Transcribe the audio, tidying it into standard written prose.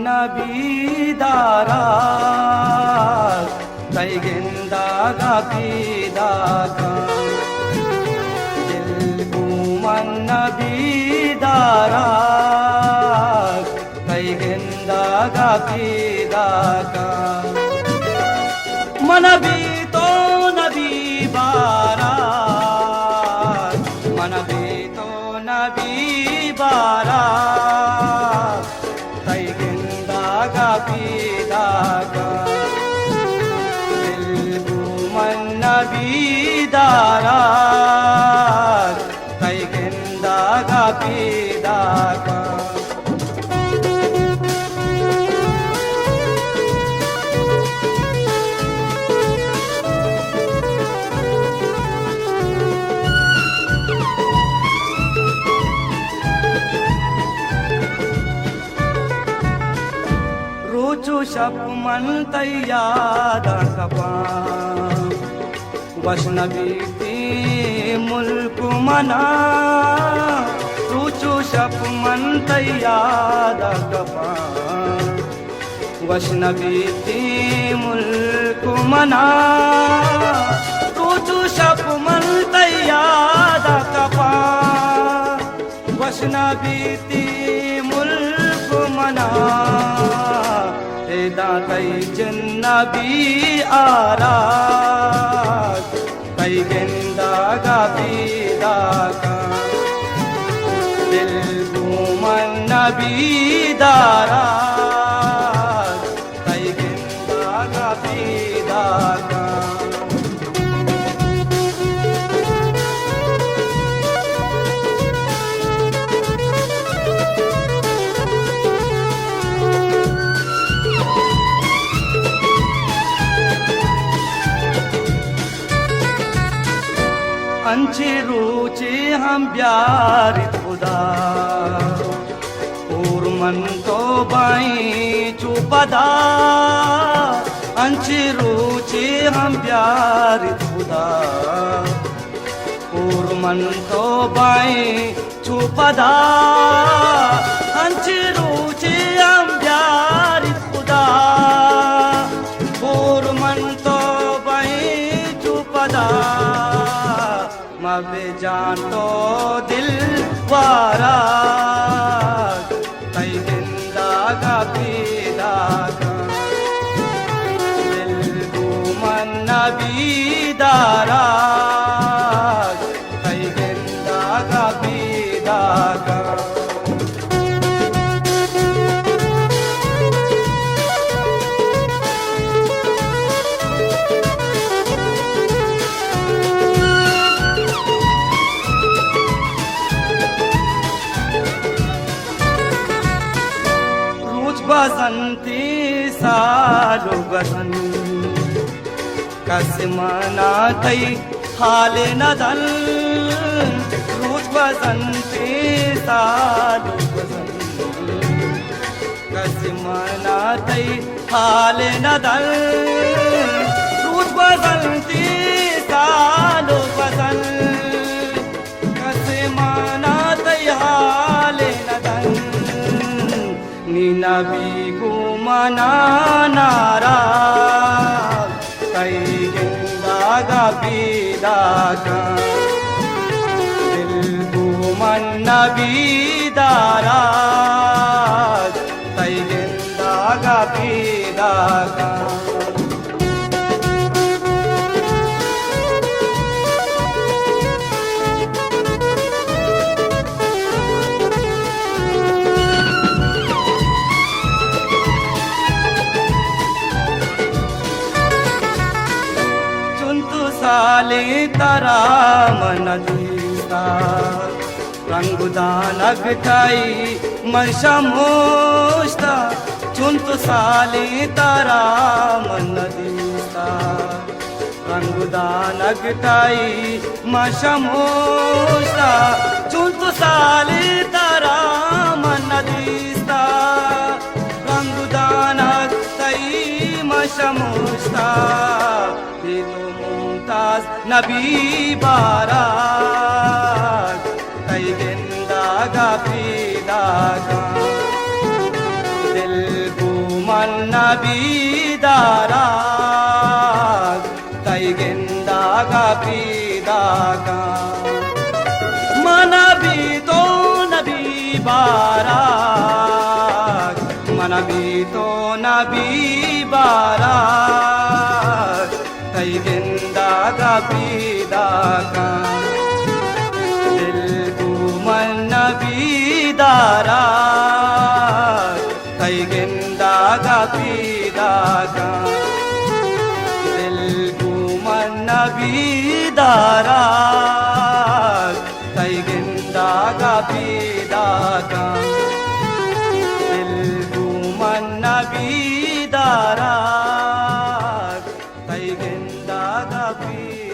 नबी दारा तैगेंदागा पीदागा दिलगुमन नबी दारा तैगेंदागा पीदागा मनबी तो नबी बारा मनबी तो नबी बारा तैगेंदागा पीदागा दिलगुमन नबी दारा तैगेंदागा पीदागा शप मन तैयादा कपा वशनबी ती मुल्क मना रुचु शप मन तैयादा कपा वशनबी ती मुल्क मना रुचु शप मन तैयादा कपा वशनबी ती मुल्क मना तै जन्नबी आरा तैगेंदागा पीदागा दिलगुमन नबी दारा तैगेंदागा पीदागा अंची रुचि हम प्यार खुदा और मन तो बाई चुपदा अंची रुचि हम प्यार खुदा और मन तो बाई चुपदा अंची रुचि हम प्यार खुदा और मन तो बाई चुपदा मबे जान तो दिल वारा तैगेंदागा पीदागा दिलगुमन नबी दारा तैगेंदागा पीदागा बसंती सालो बसन कसमना तई हाले नदल रोज बसंती सालो बसन कसमना तई हाले नदल रोज बसंती सालो बसन कसमना तई हाले नदल नबी गुमना नारा तैगेंदागा पीदागा दिलगुमन नबी दारा तैगेंदागा पीदागा साले तरा मन दीता रंगुदानगटाई मशमोस्ता चुंतु साले तरा मन दीता रंगुदानगटाई मशमोस्ता चुंतु साले तरा मन दीता रंगुदानगटाई मशमोस्ता नबी बारा तैगेंदागा पीदागा दिल nabidarak taigendaga pidaga manabito nabibarak manabito nabibarak taigendaga pidaga दिल को मन nabidarak taigendaga pidaga दिल को मन nabidarak taigendaga pidaga दिल को मन nabidarak taigendaga pidaga